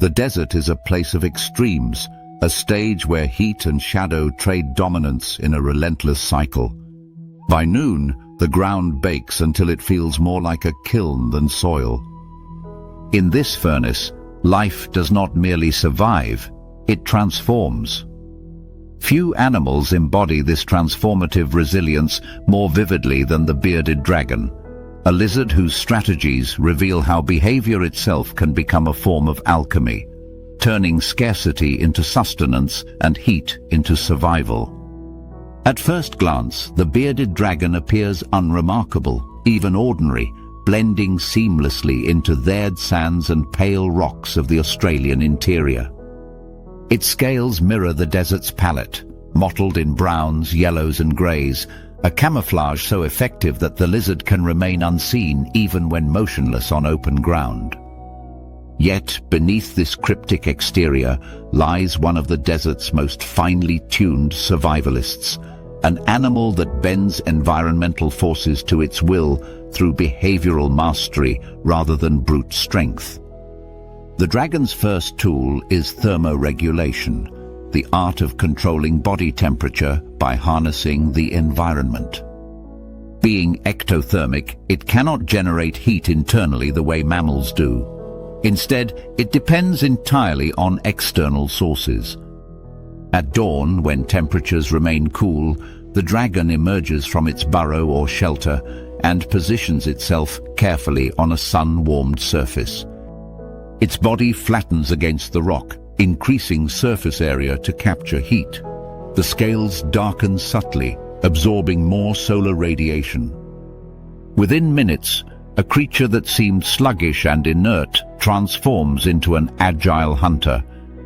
The desert is a place of extremes, a stage where heat and shadow trade dominance in a relentless cycle. By noon, the ground bakes until it feels more like a kiln than soil. In this furnace, life does not merely survive, it transforms. Few animals embody this transformative resilience more vividly than the bearded dragon, a lizard whose strategies reveal how behavior itself can become a form of alchemy, turning scarcity into sustenance and heat into survival. At first glance, the bearded dragon appears unremarkable, even ordinary, blending seamlessly into the arid sands and pale rocks of the Australian interior. Its scales mirror the desert's palette, mottled in browns, yellows and greys, a camouflage so effective that the lizard can remain unseen even when motionless on open ground. Yet, beneath this cryptic exterior lies one of the desert's most finely tuned survivalists, an animal that bends environmental forces to its will through behavioral mastery rather than brute strength. The dragon's first tool is thermoregulation, the art of controlling body temperature by harnessing the environment. Being ectothermic, it cannot generate heat internally the way mammals do. Instead, it depends entirely on external sources. At dawn, when temperatures remain cool, the dragon emerges from its burrow or shelter and positions itself carefully on a sun-warmed surface. Its body flattens against the rock, increasing surface area to capture heat. The scales darken subtly, absorbing more solar radiation. Within minutes, a creature that seemed sluggish and inert transforms into an agile hunter,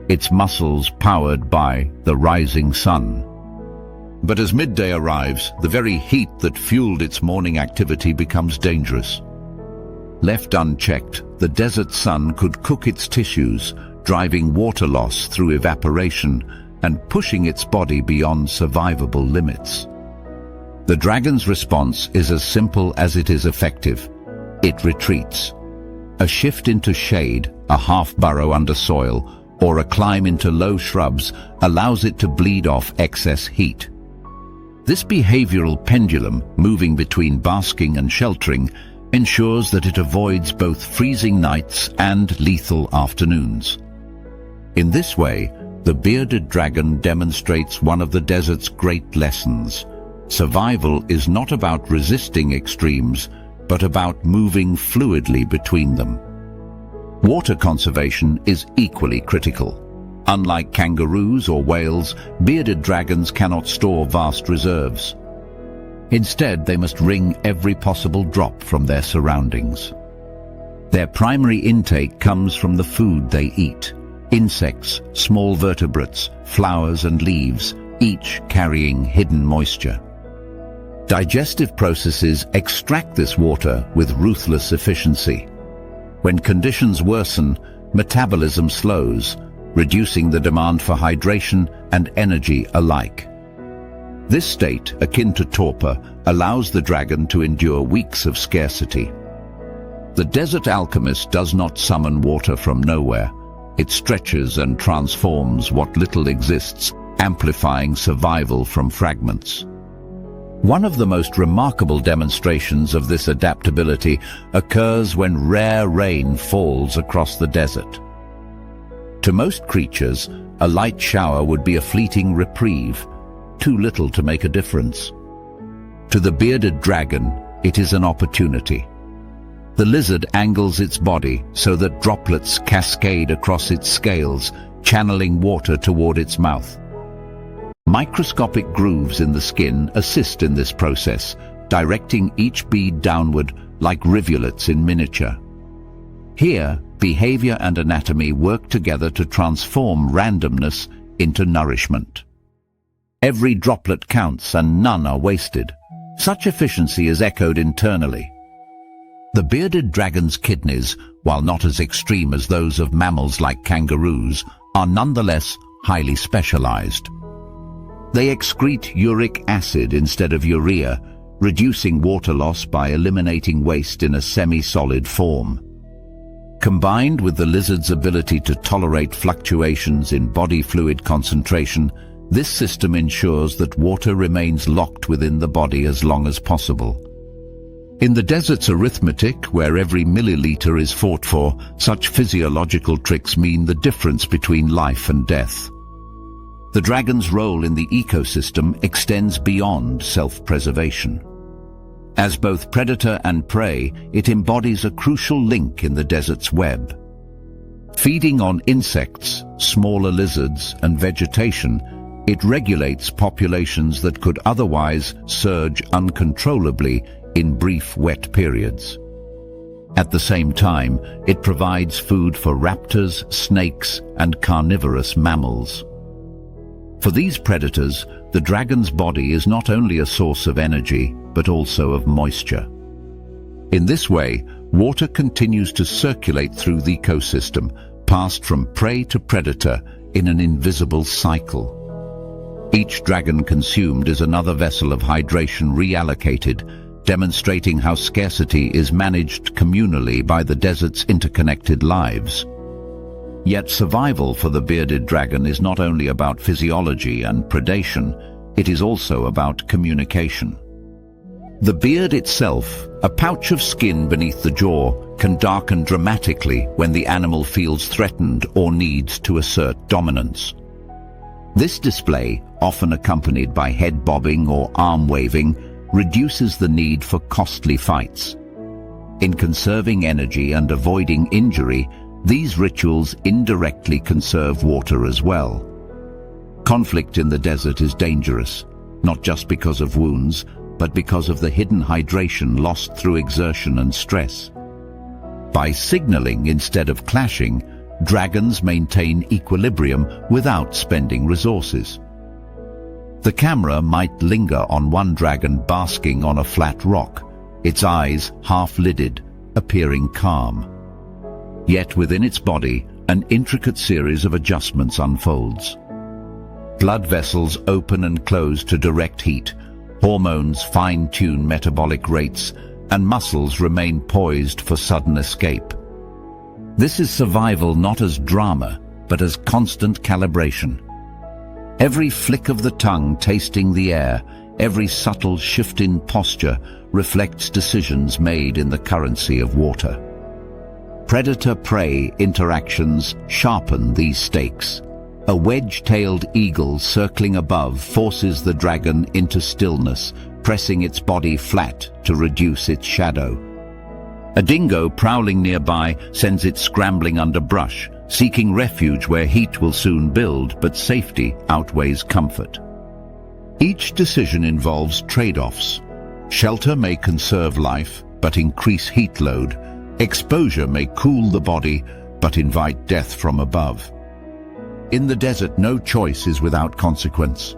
its muscles powered by the rising sun. But as midday arrives, the very heat that fueled its morning activity becomes dangerous. Left unchecked, the desert sun could cook its tissues, driving water loss through evaporation and pushing its body beyond survivable limits. The dragon's response is as simple as it is effective. It retreats. A shift into shade, a half burrow under soil, or a climb into low shrubs allows it to bleed off excess heat. This behavioral pendulum, moving between basking and sheltering, ensures that it avoids both freezing nights and lethal afternoons. In this way, the bearded dragon demonstrates one of the desert's great lessons. Survival is not about resisting extremes, but about moving fluidly between them. Water conservation is equally critical. Unlike kangaroos or whales, bearded dragons cannot store vast reserves. Instead, they must wring every possible drop from their surroundings. Their primary intake comes from the food they eat: insects, small vertebrates, flowers and leaves, each carrying hidden moisture. Digestive processes extract this water with ruthless efficiency. When conditions worsen, metabolism slows, reducing the demand for hydration and energy alike. This state, akin to torpor, allows the dragon to endure weeks of scarcity. The desert alchemist does not summon water from nowhere. It stretches and transforms what little exists, amplifying survival from fragments. One of the most remarkable demonstrations of this adaptability occurs when rare rain falls across the desert. To most creatures, a light shower would be a fleeting reprieve, too little to make a difference. To the bearded dragon, it is an opportunity. The lizard angles its body so that droplets cascade across its scales, channeling water toward its mouth. Microscopic grooves in the skin assist in this process, directing each bead downward like rivulets in miniature. Here, behavior and anatomy work together to transform randomness into nourishment. Every droplet counts and none are wasted. Such efficiency is echoed internally. The bearded dragon's kidneys, while not as extreme as those of mammals like kangaroos, are nonetheless highly specialized. They excrete uric acid instead of urea, reducing water loss by eliminating waste in a semi-solid form. Combined with the lizard's ability to tolerate fluctuations in body fluid concentration, this system ensures that water remains locked within the body as long as possible. In the desert's arithmetic, where every milliliter is fought for, such physiological tricks mean the difference between life and death. The dragon's role in the ecosystem extends beyond self-preservation. As both predator and prey, it embodies a crucial link in the desert's web. Feeding on insects, smaller lizards, and vegetation, it regulates populations that could otherwise surge uncontrollably in brief wet periods. At the same time, it provides food for raptors, snakes, and carnivorous mammals. For these predators, the dragon's body is not only a source of energy, but also of moisture. In this way, water continues to circulate through the ecosystem, passed from prey to predator in an invisible cycle. Each dragon consumed is another vessel of hydration reallocated, demonstrating how scarcity is managed communally by the desert's interconnected lives. Yet survival for the bearded dragon is not only about physiology and predation, it is also about communication. The beard itself, a pouch of skin beneath the jaw, can darken dramatically when the animal feels threatened or needs to assert dominance. This display, often accompanied by head bobbing or arm waving, reduces the need for costly fights. In conserving energy and avoiding injury, these rituals indirectly conserve water as well. Conflict in the desert is dangerous, not just because of wounds, but because of the hidden hydration lost through exertion and stress. By signaling instead of clashing, dragons maintain equilibrium without spending resources. The camera might linger on one dragon basking on a flat rock, its eyes half-lidded, appearing calm. Yet within its body, an intricate series of adjustments unfolds. Blood vessels open and close to direct heat, hormones fine-tune metabolic rates, and muscles remain poised for sudden escape. This is survival not as drama, but as constant calibration. Every flick of the tongue tasting the air, every subtle shift in posture reflects decisions made in the currency of water. Predator-prey interactions sharpen these stakes. A wedge-tailed eagle circling above forces the dragon into stillness, pressing its body flat to reduce its shadow. A dingo prowling nearby sends it scrambling under brush, seeking refuge where heat will soon build, but safety outweighs comfort. Each decision involves trade-offs. Shelter may conserve life, but increase heat load. Exposure may cool the body, but invite death from above. In the desert, no choice is without consequence.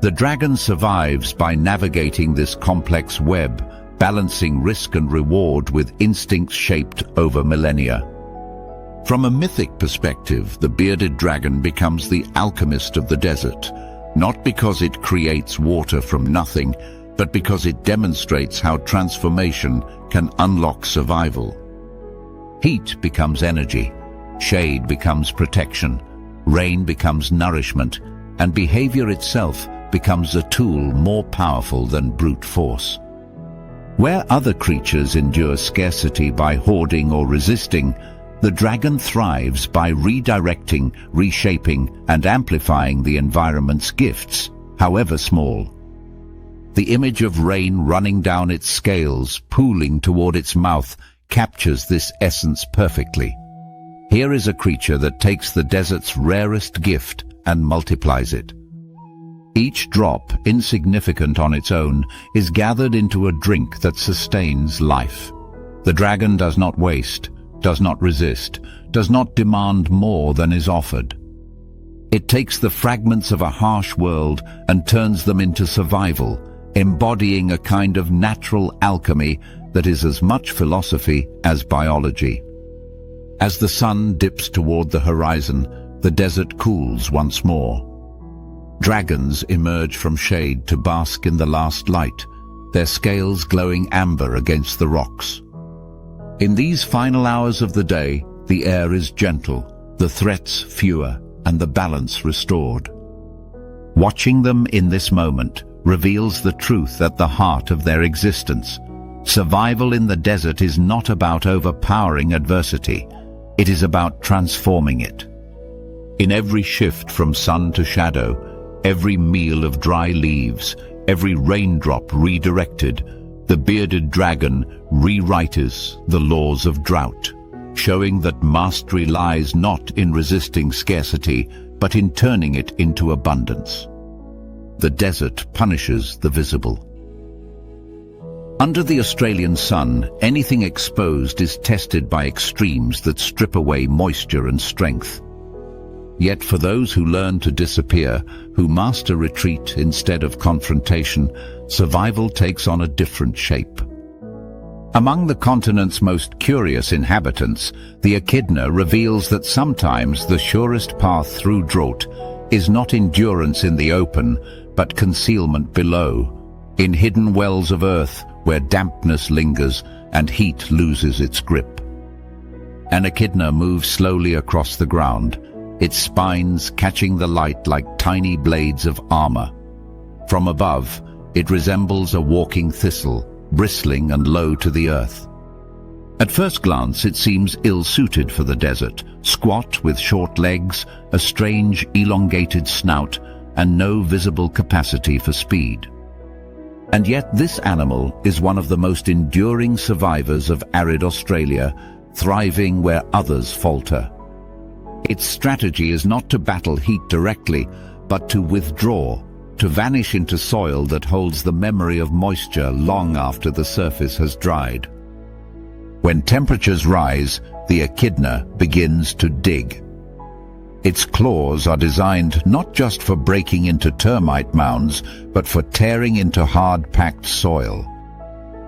The dragon survives by navigating this complex web, balancing risk and reward with instincts shaped over millennia. From a mythic perspective, the bearded dragon becomes the alchemist of the desert, not because it creates water from nothing, but because it demonstrates how transformation can unlock survival. Heat becomes energy, shade becomes protection, rain becomes nourishment, and behavior itself becomes a tool more powerful than brute force. Where other creatures endure scarcity by hoarding or resisting, the dragon thrives by redirecting, reshaping, and amplifying the environment's gifts, however small. The image of rain running down its scales, pooling toward its mouth, captures this essence perfectly. Here is a creature that takes the desert's rarest gift and multiplies it. Each drop, insignificant on its own, is gathered into a drink that sustains life. The dragon does not waste, does not resist, does not demand more than is offered. It takes the fragments of a harsh world and turns them into survival, embodying a kind of natural alchemy that is as much philosophy as biology. As the sun dips toward the horizon, the desert cools once more. Dragons emerge from shade to bask in the last light, their scales glowing amber against the rocks. In these final hours of the day, the air is gentle, the threats fewer, and the balance restored. Watching them in this moment reveals the truth at the heart of their existence. Survival in the desert is not about overpowering adversity. It is about transforming it. In every shift from sun to shadow, every meal of dry leaves, every raindrop redirected, the bearded dragon rewrites the laws of drought, showing that mastery lies not in resisting scarcity, but in turning it into abundance. The desert punishes the visible. Under the Australian sun, anything exposed is tested by extremes that strip away moisture and strength. Yet for those who learn to disappear, who master retreat instead of confrontation, survival takes on a different shape. Among the continent's most curious inhabitants, the echidna reveals that sometimes the surest path through drought is not endurance in the open, but concealment below, in hidden wells of earth where dampness lingers and heat loses its grip. An echidna moves slowly across the ground, its spines catching the light like tiny blades of armor. From above, it resembles a walking thistle, bristling and low to the earth. At first glance, it seems ill-suited for the desert, squat with short legs, a strange elongated snout, and no visible capacity for speed. And yet this animal is one of the most enduring survivors of arid Australia, thriving where others falter. Its strategy is not to battle heat directly, but to withdraw, to vanish into soil that holds the memory of moisture long after the surface has dried. When temperatures rise, the echidna begins to dig. Its claws are designed not just for breaking into termite mounds, but for tearing into hard-packed soil.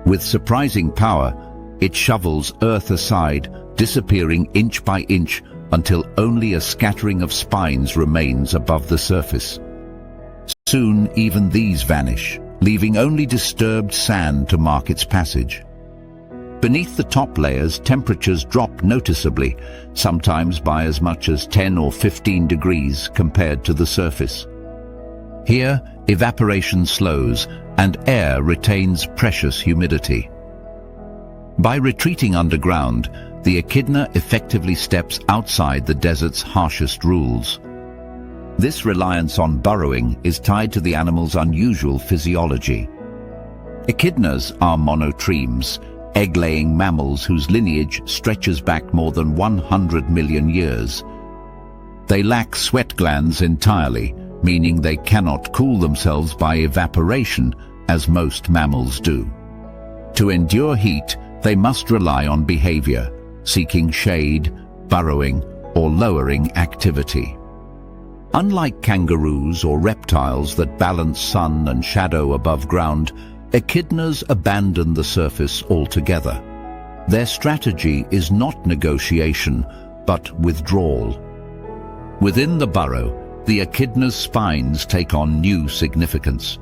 With surprising power, it shovels earth aside, disappearing inch by inch until only a scattering of spines remains above the surface. Soon, even these vanish, leaving only disturbed sand to mark its passage. Beneath the top layers, temperatures drop noticeably, sometimes by as much as 10 or 15 degrees compared to the surface. Here, evaporation slows and air retains precious humidity. By retreating underground, the echidna effectively steps outside the desert's harshest rules. This reliance on burrowing is tied to the animal's unusual physiology. Echidnas are monotremes, egg-laying mammals whose lineage stretches back more than 100 million years. They lack sweat glands entirely, meaning they cannot cool themselves by evaporation as most mammals do. To endure heat, they must rely on behavior, seeking shade, burrowing, or lowering activity. Unlike kangaroos or reptiles that balance sun and shadow above ground, echidnas abandon the surface altogether. Their strategy is not negotiation, but withdrawal. Within the burrow, the echidna's spines take on new significance.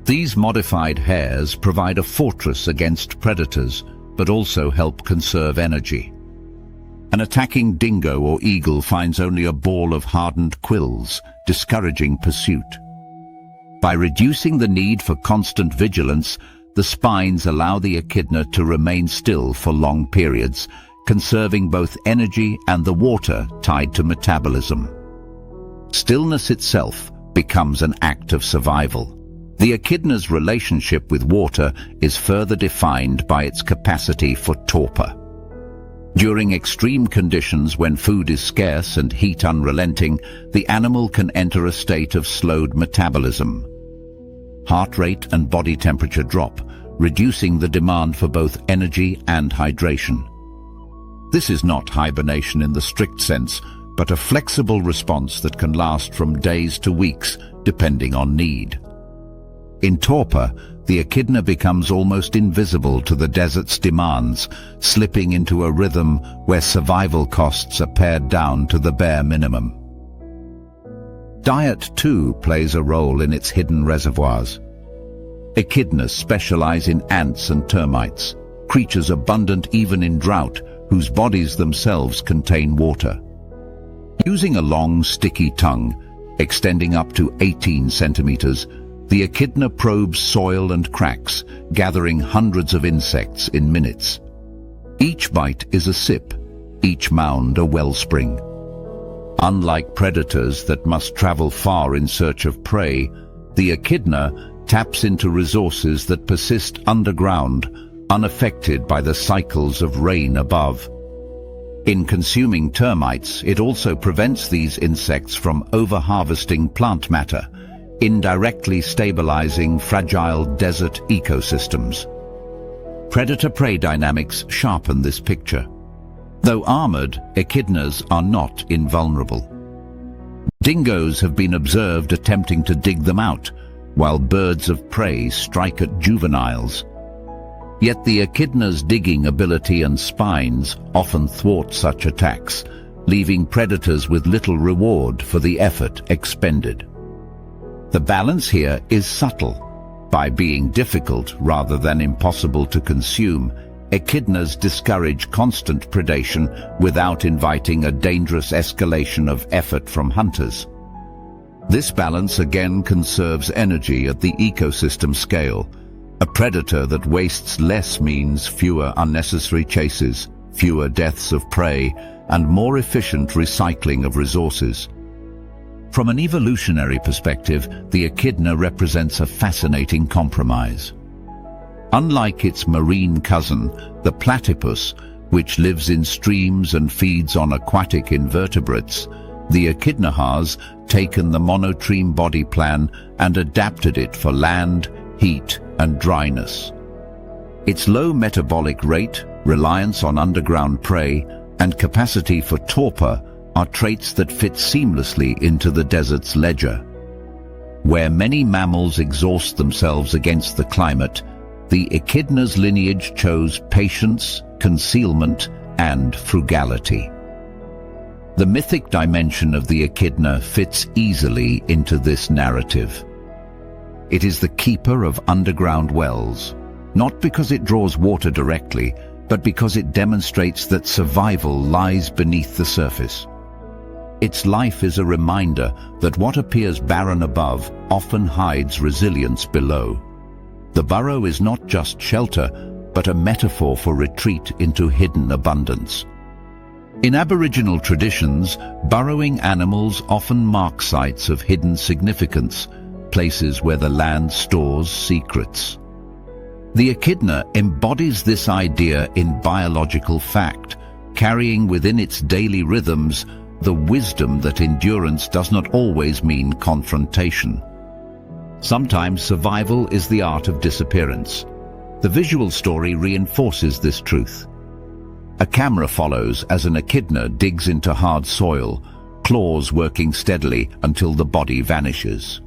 These modified hairs provide a fortress against predators, but also help conserve energy. An attacking dingo or eagle finds only a ball of hardened quills, discouraging pursuit. By reducing the need for constant vigilance, the spines allow the echidna to remain still for long periods, conserving both energy and the water tied to metabolism. Stillness itself becomes an act of survival. The echidna's relationship with water is further defined by its capacity for torpor. During extreme conditions when food is scarce and heat unrelenting, the animal can enter a state of slowed metabolism. Heart rate and body temperature drop, reducing the demand for both energy and hydration. This is not hibernation in the strict sense, but a flexible response that can last from days to weeks, depending on need. In torpor, the echidna becomes almost invisible to the desert's demands, slipping into a rhythm where survival costs are pared down to the bare minimum. Diet, too, plays a role in its hidden reservoirs. Echidnas specialize in ants and termites. creatures abundant even in drought, whose bodies themselves contain water. Using a long, sticky tongue, extending up to 18 centimeters, the echidna probes soil and cracks, gathering hundreds of insects in minutes. Each bite is a sip, each mound a wellspring. Unlike predators that must travel far in search of prey, the echidna taps into resources that persist underground, unaffected by the cycles of rain above. In consuming termites, it also prevents these insects from over-harvesting plant matter, indirectly stabilizing fragile desert ecosystems. Predator-prey dynamics sharpen this picture. Though armored, echidnas are not invulnerable. Dingoes have been observed attempting to dig them out, while birds of prey strike at juveniles. Yet the echidna's digging ability and spines often thwart such attacks, leaving predators with little reward for the effort expended. The balance here is subtle. By being difficult rather than impossible to consume, echidnas discourage constant predation without inviting a dangerous escalation of effort from hunters. This balance again conserves energy at the ecosystem scale. A predator that wastes less means fewer unnecessary chases, fewer deaths of prey, and more efficient recycling of resources. From an evolutionary perspective, the echidna represents a fascinating compromise. Unlike its marine cousin, the platypus, which lives in streams and feeds on aquatic invertebrates, the echidna has taken the monotreme body plan and adapted it for land, heat, and dryness. Its low metabolic rate, reliance on underground prey, and capacity for torpor are traits that fit seamlessly into the desert's ledger. Where many mammals exhaust themselves against the climate, the echidna's lineage chose patience, concealment, and frugality. The mythic dimension of the echidna fits easily into this narrative. It is the keeper of underground wells, not because it draws water directly, but because it demonstrates that survival lies beneath the surface. Its life is a reminder that what appears barren above often hides resilience below. The burrow is not just shelter, but a metaphor for retreat into hidden abundance. In Aboriginal traditions, burrowing animals often mark sites of hidden significance, places where the land stores secrets. The echidna embodies this idea in biological fact, carrying within its daily rhythms the wisdom that endurance does not always mean confrontation. Sometimes survival is the art of disappearance. The visual story reinforces this truth. A camera follows as an echidna digs into hard soil, claws working steadily until the body vanishes.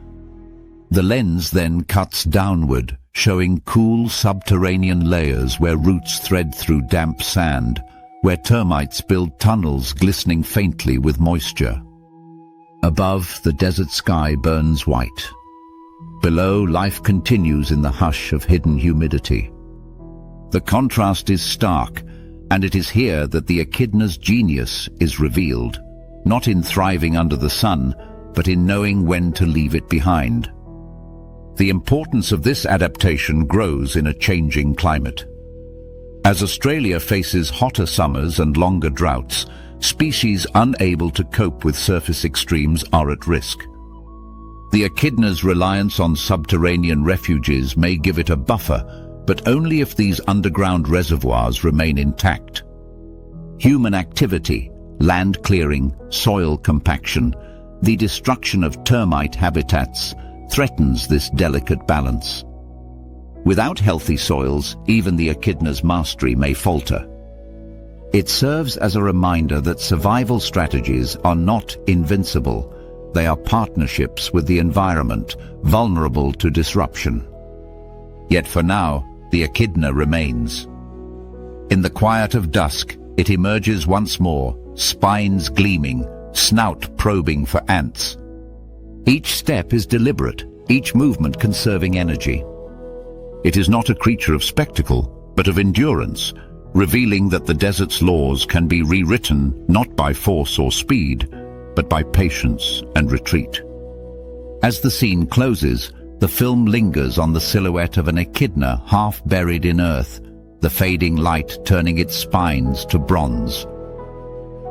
The lens then cuts downward, showing cool subterranean layers where roots thread through damp sand, where termites build tunnels glistening faintly with moisture. Above, the desert sky burns white. Below, life continues in the hush of hidden humidity. The contrast is stark, and it is here that the echidna's genius is revealed, not in thriving under the sun, but in knowing when to leave it behind. The importance of this adaptation grows in a changing climate. As Australia faces hotter summers and longer droughts, species unable to cope with surface extremes are at risk. The echidna's reliance on subterranean refuges may give it a buffer, but only if these underground reservoirs remain intact. Human activity, land clearing, soil compaction, the destruction of termite habitats threatens this delicate balance. Without healthy soils, even the echidna's mastery may falter. It serves as a reminder that survival strategies are not invincible. They are partnerships with the environment, vulnerable to disruption. Yet for now, the echidna remains. In the quiet of dusk, it emerges once more, spines gleaming, snout probing for ants. Each step is deliberate, each movement conserving energy. It is not a creature of spectacle, but of endurance, revealing that the desert's laws can be rewritten not by force or speed, but by patience and retreat. As the scene closes, the film lingers on the silhouette of an echidna half buried in earth, the fading light turning its spines to bronze.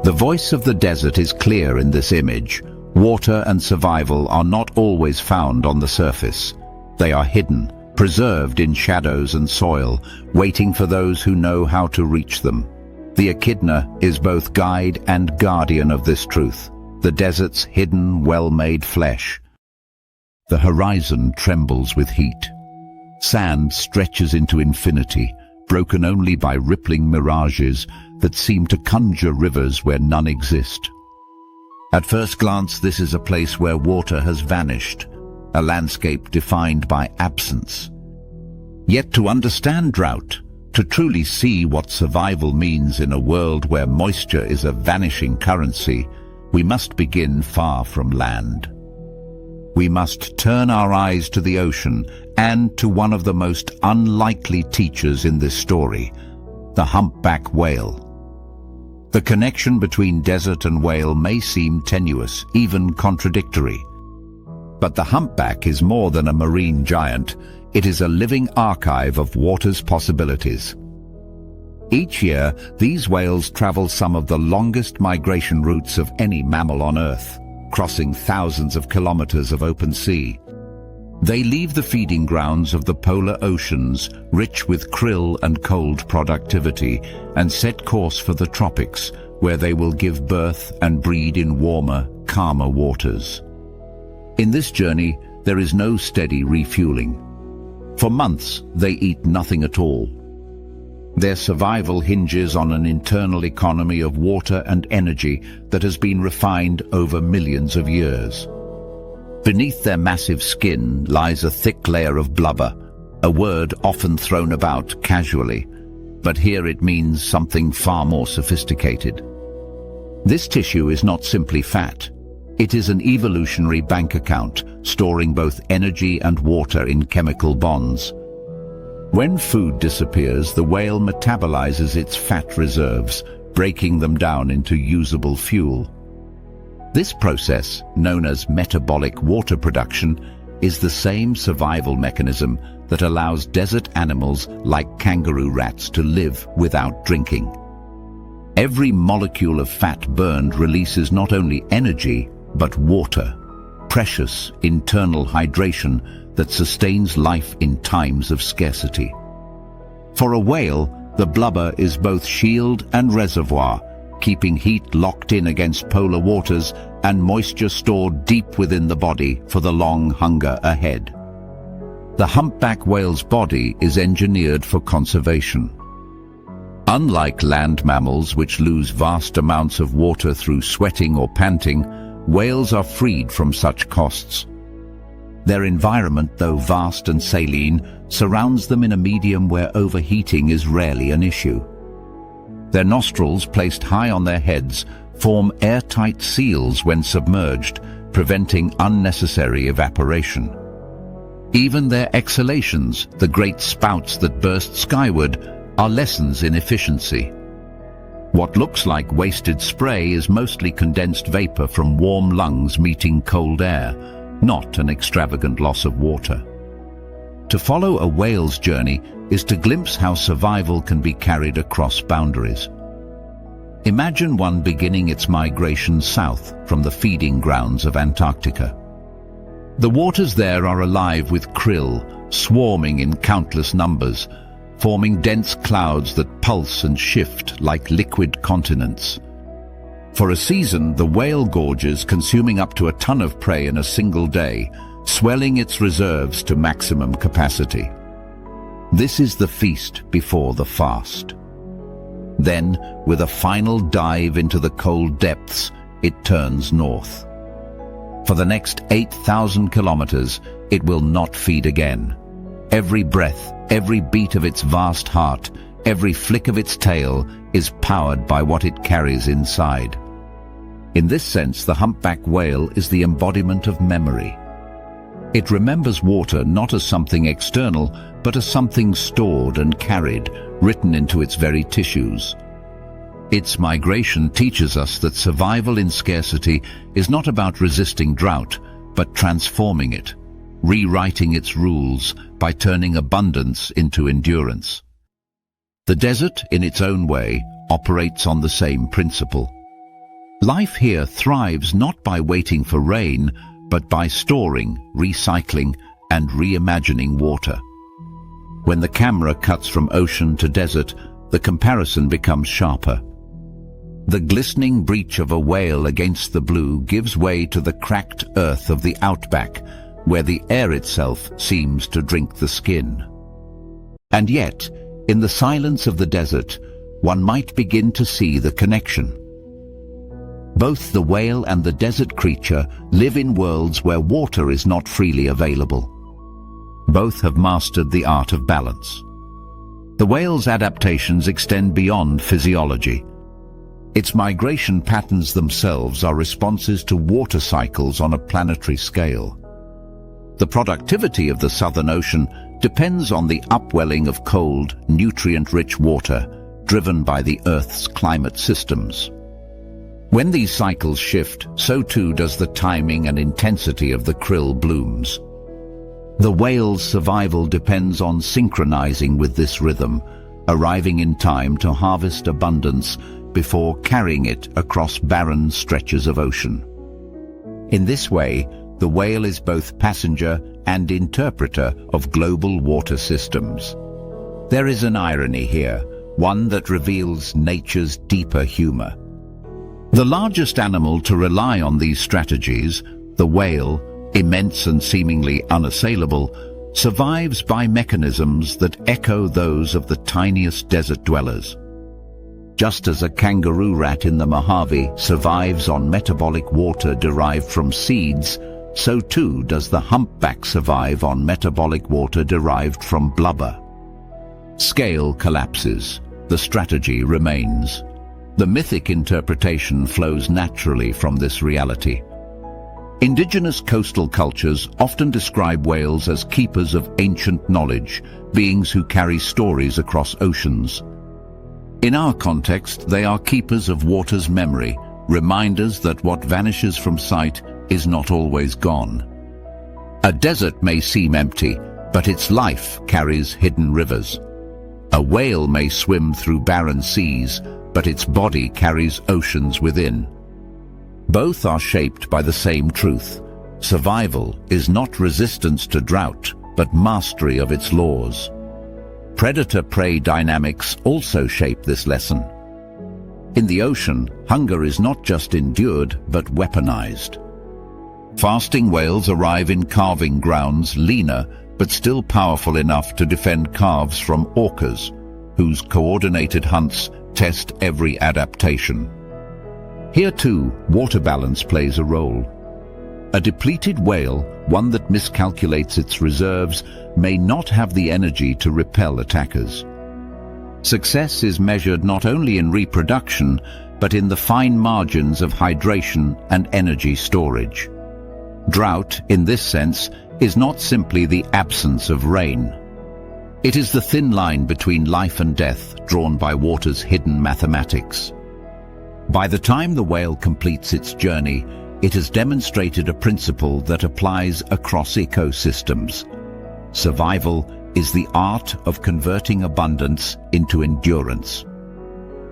The voice of the desert is clear in this image. Water and survival are not always found on the surface. They are hidden, preserved in shadows and soil, waiting for those who know how to reach them. The echidna is both guide and guardian of this truth, the desert's hidden, well-made flesh. The horizon trembles with heat. Sand stretches into infinity, broken only by rippling mirages that seem to conjure rivers where none exist. At first glance, this is a place where water has vanished, a landscape defined by absence. Yet to understand drought, to truly see what survival means in a world where moisture is a vanishing currency, we must begin far from land. We must turn our eyes to the ocean and to one of the most unlikely teachers in this story, the humpback whale. The connection between desert and whale may seem tenuous, even contradictory. But the humpback is more than a marine giant. It is a living archive of water's possibilities. Each year, these whales travel some of the longest migration routes of any mammal on Earth, crossing thousands of kilometers of open sea. They leave the feeding grounds of the polar oceans, rich with krill and cold productivity, and set course for the tropics, where they will give birth and breed in warmer, calmer waters. In this journey, there is no steady refueling. For months, they eat nothing at all. Their survival hinges on an internal economy of water and energy that has been refined over millions of years. Beneath their massive skin lies a thick layer of blubber, a word often thrown about casually, but here it means something far more sophisticated. This tissue is not simply fat. It is an evolutionary bank account, storing both energy and water in chemical bonds. When food disappears, the whale metabolizes its fat reserves, breaking them down into usable fuel. This process, known as metabolic water production, is the same survival mechanism that allows desert animals like kangaroo rats to live without drinking. Every molecule of fat burned releases not only energy, but water, precious internal hydration that sustains life in times of scarcity. For a whale, the blubber is both shield and reservoir, keeping heat locked in against polar waters and moisture stored deep within the body for the long hunger ahead. The humpback whale's body is engineered for conservation. Unlike land mammals, which lose vast amounts of water through sweating or panting, whales are freed from such costs. Their environment, though vast and saline, surrounds them in a medium where overheating is rarely an issue. Their nostrils, placed high on their heads, form airtight seals when submerged, preventing unnecessary evaporation. Even their exhalations, the great spouts that burst skyward, are lessons in efficiency. What looks like wasted spray is mostly condensed vapor from warm lungs meeting cold air, not an extravagant loss of water. To follow a whale's journey is to glimpse how survival can be carried across boundaries. Imagine one beginning its migration south from the feeding grounds of Antarctica. The waters there are alive with krill, swarming in countless numbers, forming dense clouds that pulse and shift like liquid continents. For a season, the whale gorges, consuming up to a ton of prey in a single day, swelling its reserves to maximum capacity. This is the feast before the fast. Then, with a final dive into the cold depths, it turns north. For the next 8,000 kilometers, it will not feed again. Every breath, every beat of its vast heart, every flick of its tail is powered by what it carries inside. In this sense, the humpback whale is the embodiment of memory. It remembers water not as something external, but as something stored and carried, written into its very tissues. Its migration teaches us that survival in scarcity is not about resisting drought, but transforming it, rewriting its rules by turning abundance into endurance. The desert, in its own way, operates on the same principle. Life here thrives not by waiting for rain, but by storing, recycling, and reimagining water. When the camera cuts from ocean to desert, the comparison becomes sharper. The glistening breach of a whale against the blue gives way to the cracked earth of the outback, where the air itself seems to drink the skin. And yet, in the silence of the desert, one might begin to see the connection. Both the whale and the desert creature live in worlds where water is not freely available. Both have mastered the art of balance. The whale's adaptations extend beyond physiology. Its migration patterns themselves are responses to water cycles on a planetary scale. The productivity of the Southern Ocean depends on the upwelling of cold, nutrient-rich water driven by the Earth's climate systems. When these cycles shift, so too does the timing and intensity of the krill blooms. The whale's survival depends on synchronizing with this rhythm, arriving in time to harvest abundance before carrying it across barren stretches of ocean. In this way, the whale is both passenger and interpreter of global water systems. There is an irony here, one that reveals nature's deeper humor. The largest animal to rely on these strategies, the whale, immense and seemingly unassailable, survives by mechanisms that echo those of the tiniest desert dwellers. Just as a kangaroo rat in the Mojave survives on metabolic water derived from seeds, so too does the humpback survive on metabolic water derived from blubber. Scale collapses, the strategy remains. The mythic interpretation flows naturally from this reality. Indigenous coastal cultures often describe whales as keepers of ancient knowledge, beings who carry stories across oceans. In our context, they are keepers of water's memory, reminders that what vanishes from sight is not always gone. A desert may seem empty, but its life carries hidden rivers. A whale may swim through barren seas, but its body carries oceans within. Both are shaped by the same truth. Survival is not resistance to drought, but mastery of its laws. Predator-prey dynamics also shape this lesson. In the ocean, hunger is not just endured, but weaponized. Fasting whales arrive in calving grounds, leaner, but still powerful enough to defend calves from orcas, whose coordinated hunts test every adaptation. Here too, water balance plays a role. A depleted whale, one that miscalculates its reserves, may not have the energy to repel attackers. Success is measured not only in reproduction, but in the fine margins of hydration and energy storage. Drought, in this sense, is not simply the absence of rain. It is the thin line between life and death drawn by water's hidden mathematics. By the time the whale completes its journey, it has demonstrated a principle that applies across ecosystems. Survival is the art of converting abundance into endurance.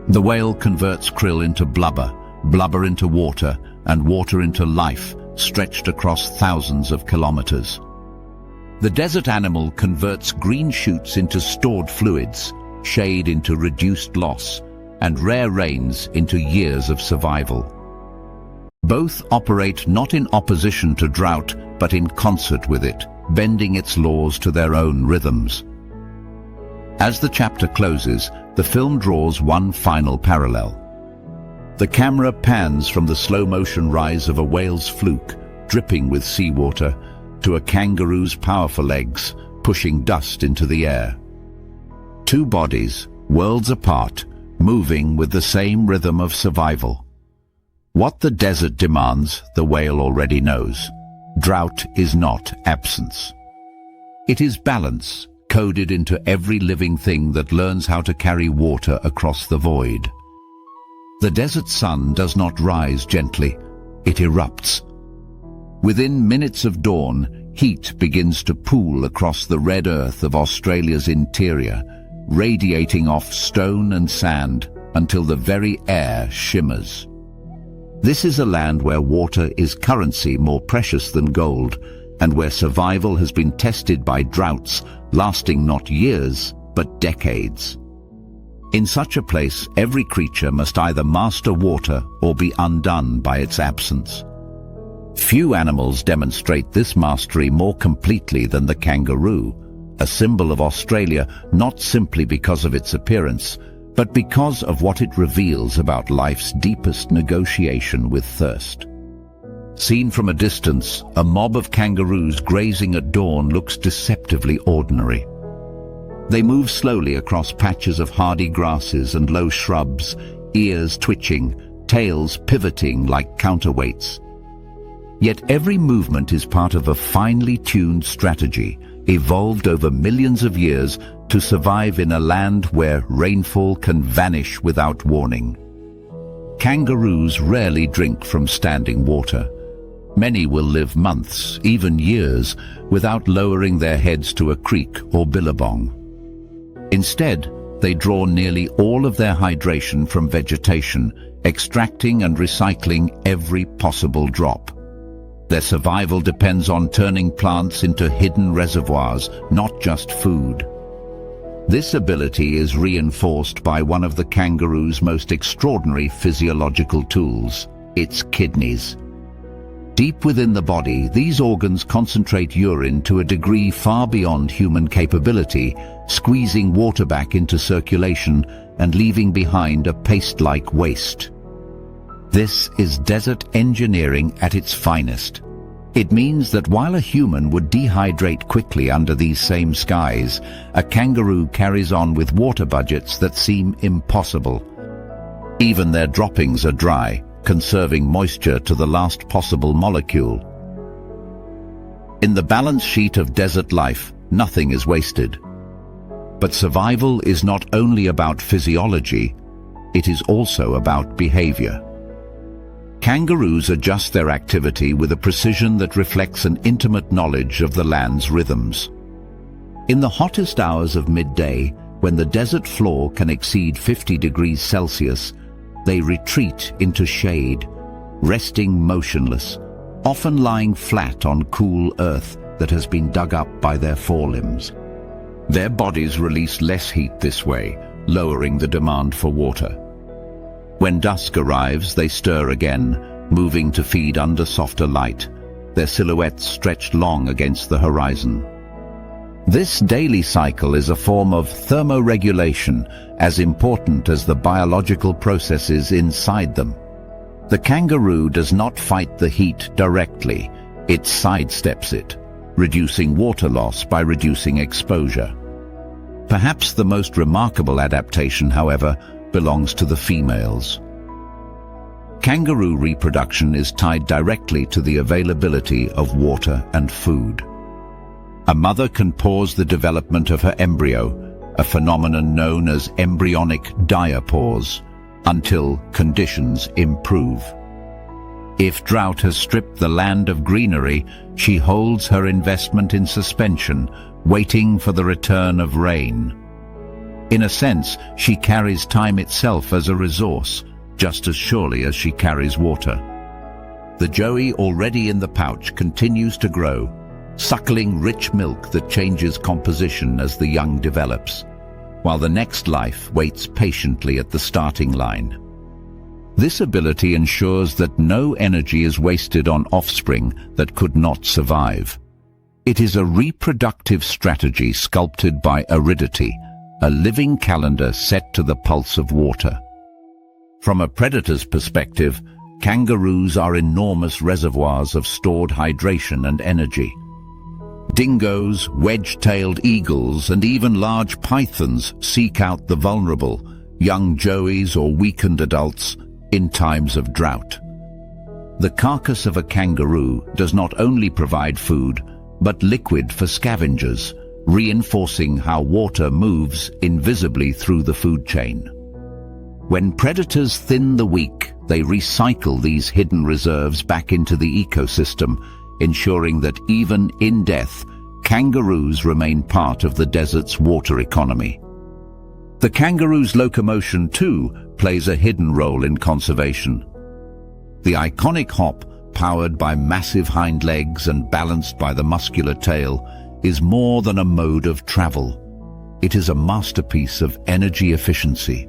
The whale converts krill into blubber, blubber into water, and water into life, stretched across thousands of kilometers. The desert animal converts green shoots into stored fluids, shade into reduced loss, and rare rains into years of survival. Both operate not in opposition to drought, but in concert with it, bending its laws to their own rhythms. As the chapter closes, the film draws one final parallel. The camera pans from the slow-motion rise of a whale's fluke, dripping with seawater, to a kangaroo's powerful legs, pushing dust into the air. Two bodies, worlds apart, moving with the same rhythm of survival. What the desert demands, the whale already knows. Drought is not absence. It is balance, encoded into every living thing that learns how to carry water across the void. The desert sun does not rise gently, it erupts. Within minutes of dawn, heat begins to pool across the red earth of Australia's interior, radiating off stone and sand until the very air shimmers. This is a land where water is currency more precious than gold, and where survival has been tested by droughts lasting not years, but decades. In such a place, every creature must either master water or be undone by its absence. Few animals demonstrate this mastery more completely than the kangaroo, a symbol of Australia not simply because of its appearance, but because of what it reveals about life's deepest negotiation with thirst. Seen from a distance, a mob of kangaroos grazing at dawn looks deceptively ordinary. They move slowly across patches of hardy grasses and low shrubs, ears twitching, tails pivoting like counterweights. Yet every movement is part of a finely tuned strategy, evolved over millions of years to survive in a land where rainfall can vanish without warning. Kangaroos rarely drink from standing water. Many will live months, even years, without lowering their heads to a creek or billabong. Instead, they draw nearly all of their hydration from vegetation, extracting and recycling every possible drop. Their survival depends on turning plants into hidden reservoirs, not just food. This ability is reinforced by one of the kangaroo's most extraordinary physiological tools, its kidneys. Deep within the body, these organs concentrate urine to a degree far beyond human capability, squeezing water back into circulation and leaving behind a paste-like waste. This is desert engineering at its finest. It means that while a human would dehydrate quickly under these same skies, a kangaroo carries on with water budgets that seem impossible. Even their droppings are dry, conserving moisture to the last possible molecule. In the balance sheet of desert life, nothing is wasted. But survival is not only about physiology, it is also about behavior. Kangaroos adjust their activity with a precision that reflects an intimate knowledge of the land's rhythms. In the hottest hours of midday, when the desert floor can exceed 50 degrees Celsius, they retreat into shade, resting motionless, often lying flat on cool earth that has been dug up by their forelimbs. Their bodies release less heat this way, lowering the demand for water. When dusk arrives, they stir again, moving to feed under softer light, their silhouettes stretched long against the horizon. This daily cycle is a form of thermoregulation, as important as the biological processes inside them. The kangaroo does not fight the heat directly, it sidesteps it, reducing water loss by reducing exposure. Perhaps the most remarkable adaptation, however, belongs to the females. Kangaroo reproduction is tied directly to the availability of water and food. A mother can pause the development of her embryo, a phenomenon known as embryonic diapause, until conditions improve. If drought has stripped the land of greenery, she holds her investment in suspension, waiting for the return of rain. In a sense, she carries time itself as a resource, just as surely as she carries water. The joey already in the pouch continues to grow, suckling rich milk that changes composition as the young develops, while the next life waits patiently at the starting line. This ability ensures that no energy is wasted on offspring that could not survive. It is a reproductive strategy sculpted by aridity, a living calendar set to the pulse of water. From a predator's perspective, kangaroos are enormous reservoirs of stored hydration and energy. Dingoes, wedge-tailed eagles, and even large pythons seek out the vulnerable, young joeys or weakened adults, in times of drought. The carcass of a kangaroo does not only provide food, but liquid for scavengers, reinforcing how water moves invisibly through the food chain. When predators thin the weak, they recycle these hidden reserves back into the ecosystem, ensuring that even in death, kangaroos remain part of the desert's water economy. The kangaroo's locomotion, too, plays a hidden role in conservation. The iconic hop, powered by massive hind legs and balanced by the muscular tail, is more than a mode of travel. It is a masterpiece of energy efficiency.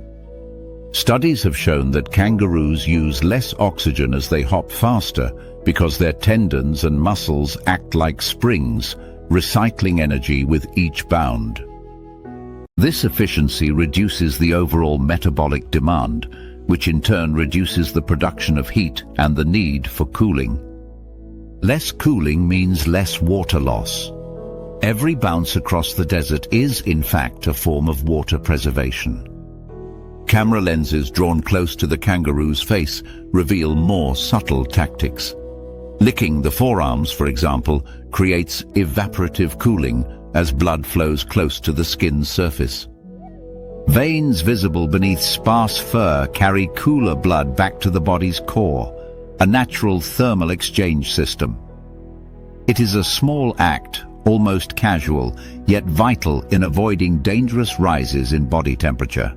Studies have shown that kangaroos use less oxygen as they hop faster because their tendons and muscles act like springs, recycling energy with each bound. This efficiency reduces the overall metabolic demand, which in turn reduces the production of heat and the need for cooling. Less cooling means less water loss. Every bounce across the desert is, in fact, a form of water preservation. Camera lenses drawn close to the kangaroo's face reveal more subtle tactics. Licking the forearms, for example, creates evaporative cooling as blood flows close to the skin's surface. Veins visible beneath sparse fur carry cooler blood back to the body's core, a natural thermal exchange system. It is a small act, almost casual, yet vital in avoiding dangerous rises in body temperature.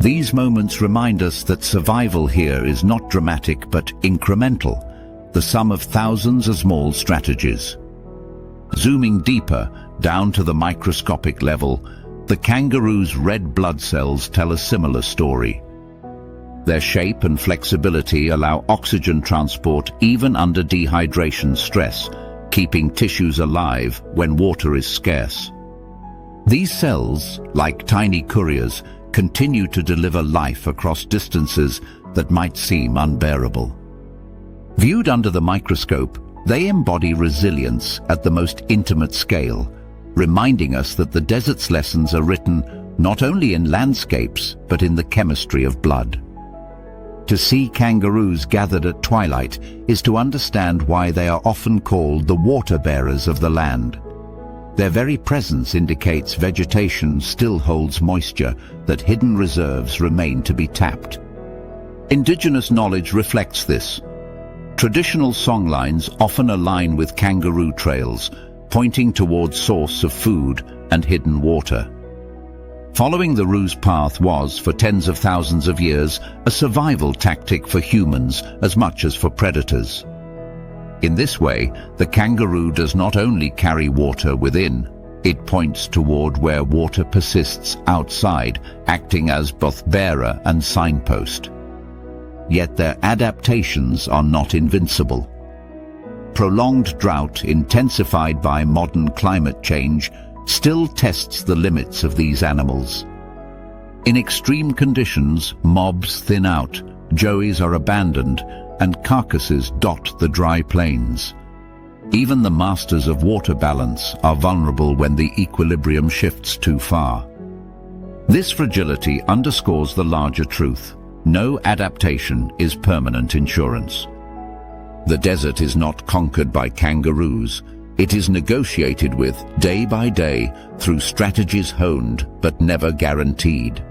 These moments remind us that survival here is not dramatic but incremental, the sum of thousands of small strategies. Zooming deeper, down to the microscopic level, the kangaroo's red blood cells tell a similar story. Their shape and flexibility allow oxygen transport even under dehydration stress, keeping tissues alive when water is scarce. These cells, like tiny couriers, continue to deliver life across distances that might seem unbearable. Viewed under the microscope, they embody resilience at the most intimate scale, reminding us that the desert's lessons are written not only in landscapes but in the chemistry of blood. To see kangaroos gathered at twilight is to understand why they are often called the water bearers of the land. Their very presence indicates vegetation still holds moisture, that hidden reserves remain to be tapped. Indigenous knowledge reflects this. Traditional songlines often align with kangaroo trails, pointing towards source of food and hidden water. Following the roo's path was, for tens of thousands of years, a survival tactic for humans as much as for predators. In this way, the kangaroo does not only carry water within, it points toward where water persists outside, acting as both bearer and signpost. Yet their adaptations are not invincible. Prolonged drought, intensified by modern climate change, still tests the limits of these animals. In extreme conditions, mobs thin out, joeys are abandoned, and carcasses dot the dry plains. Even the masters of water balance are vulnerable when the equilibrium shifts too far. This fragility underscores the larger truth. No adaptation is permanent insurance. The desert is not conquered by kangaroos. It is negotiated with day by day through strategies honed but never guaranteed.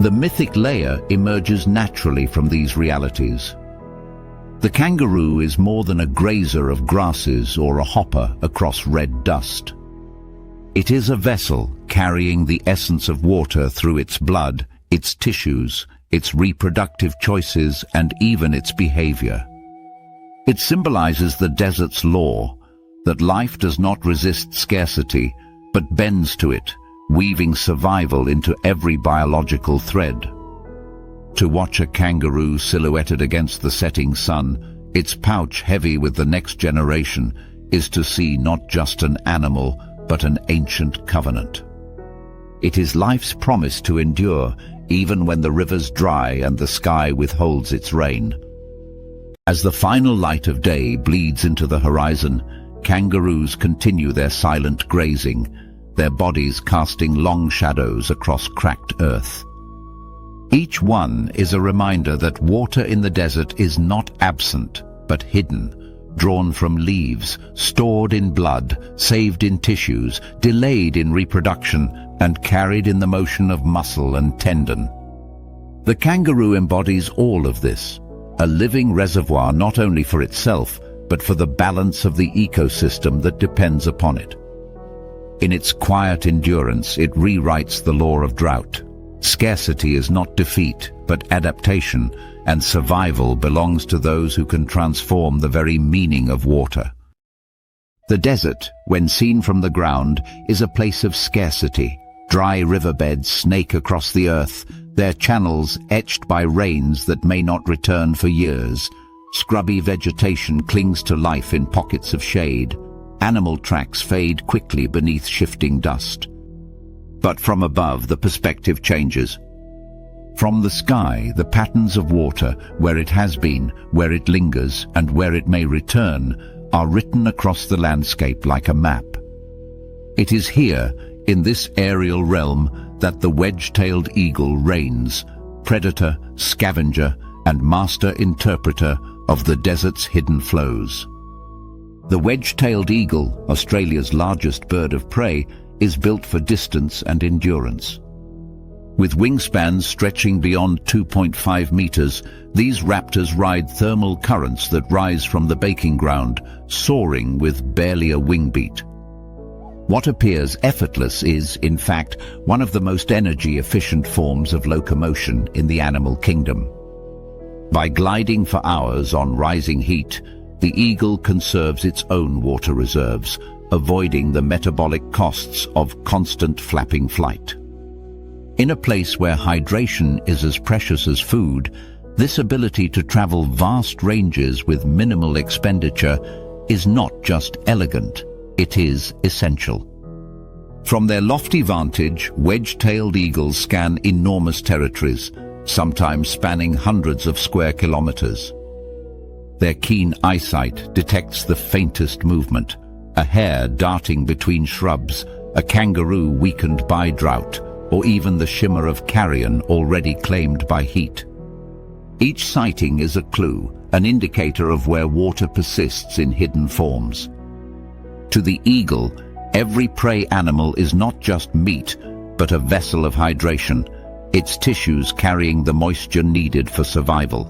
The mythic layer emerges naturally from these realities. The kangaroo is more than a grazer of grasses or a hopper across red dust. It is a vessel carrying the essence of water through its blood, its tissues, its reproductive choices, and even its behavior. It symbolizes the desert's law, that life does not resist scarcity, but bends to it, weaving survival into every biological thread. To watch a kangaroo silhouetted against the setting sun, its pouch heavy with the next generation, is to see not just an animal, but an ancient covenant. It is life's promise to endure, even when the rivers dry and the sky withholds its rain. As the final light of day bleeds into the horizon, kangaroos continue their silent grazing, their bodies casting long shadows across cracked earth. Each one is a reminder that water in the desert is not absent, but hidden, drawn from leaves, stored in blood, saved in tissues, delayed in reproduction, and carried in the motion of muscle and tendon. The kangaroo embodies all of this, a living reservoir not only for itself, but for the balance of the ecosystem that depends upon it. In its quiet endurance, it rewrites the law of drought. Scarcity is not defeat, but adaptation, and survival belongs to those who can transform the very meaning of water. The desert, when seen from the ground, is a place of scarcity. Dry riverbeds snake across the earth, their channels etched by rains that may not return for years. Scrubby vegetation clings to life in pockets of shade. Animal tracks fade quickly beneath shifting dust. But from above, the perspective changes. From the sky, the patterns of water, where it has been, where it lingers, and where it may return, are written across the landscape like a map. It is here, in this aerial realm, that the wedge-tailed eagle reigns, predator, scavenger, and master interpreter of the desert's hidden flows. The wedge-tailed eagle, Australia's largest bird of prey, is built for distance and endurance. With wingspans stretching beyond 2.5 meters, these raptors ride thermal currents that rise from the baking ground, soaring with barely a wing beat. What appears effortless is, in fact, one of the most energy-efficient forms of locomotion in the animal kingdom. By gliding for hours on rising heat, the eagle conserves its own water reserves, avoiding the metabolic costs of constant flapping flight. In a place where hydration is as precious as food, this ability to travel vast ranges with minimal expenditure is not just elegant, it is essential. From their lofty vantage, wedge-tailed eagles scan enormous territories, sometimes spanning hundreds of square kilometers. Their keen eyesight detects the faintest movement, a hare darting between shrubs, a kangaroo weakened by drought, or even the shimmer of carrion already claimed by heat. Each sighting is a clue, an indicator of where water persists in hidden forms. To the eagle, every prey animal is not just meat, but a vessel of hydration, its tissues carrying the moisture needed for survival.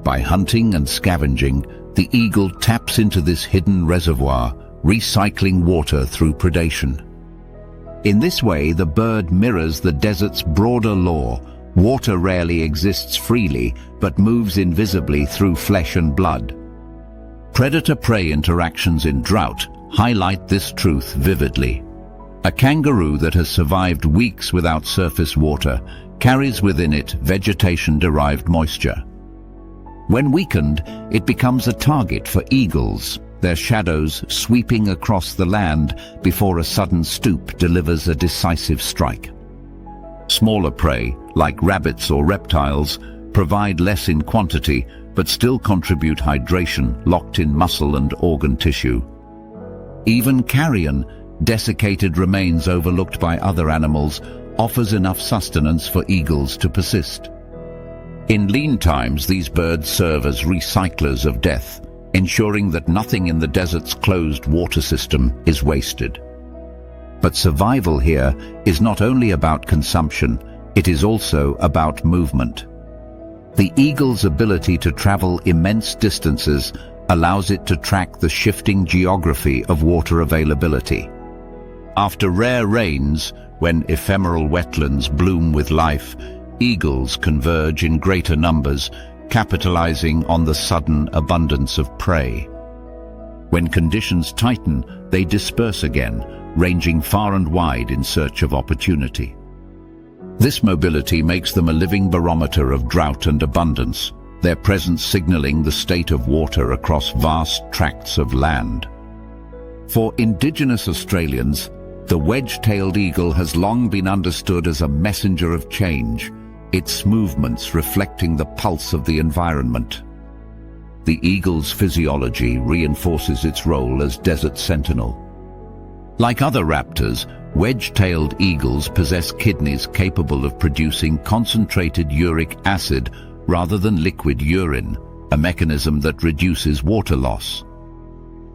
By hunting and scavenging, the eagle taps into this hidden reservoir, recycling water through predation. In this way, the bird mirrors the desert's broader law. Water rarely exists freely, but moves invisibly through flesh and blood. Predator-prey interactions in drought highlight this truth vividly. A kangaroo that has survived weeks without surface water carries within it vegetation-derived moisture. When weakened, it becomes a target for eagles, their shadows sweeping across the land before a sudden stoop delivers a decisive strike. Smaller prey, like rabbits or reptiles, provide less in quantity but still contribute hydration locked in muscle and organ tissue. Even carrion, desiccated remains overlooked by other animals, offers enough sustenance for eagles to persist. In lean times, these birds serve as recyclers of death, ensuring that nothing in the desert's closed water system is wasted. But survival here is not only about consumption, it is also about movement. The eagle's ability to travel immense distances allows it to track the shifting geography of water availability. After rare rains, when ephemeral wetlands bloom with life, eagles converge in greater numbers, capitalizing on the sudden abundance of prey. When conditions tighten, they disperse again, ranging far and wide in search of opportunity. This mobility makes them a living barometer of drought and abundance, their presence signaling the state of water across vast tracts of land. For Indigenous Australians, the wedge-tailed eagle has long been understood as a messenger of change, its movements reflecting the pulse of the environment. The eagle's physiology reinforces its role as desert sentinel. Like other raptors, wedge-tailed eagles possess kidneys capable of producing concentrated uric acid rather than liquid urine, a mechanism that reduces water loss.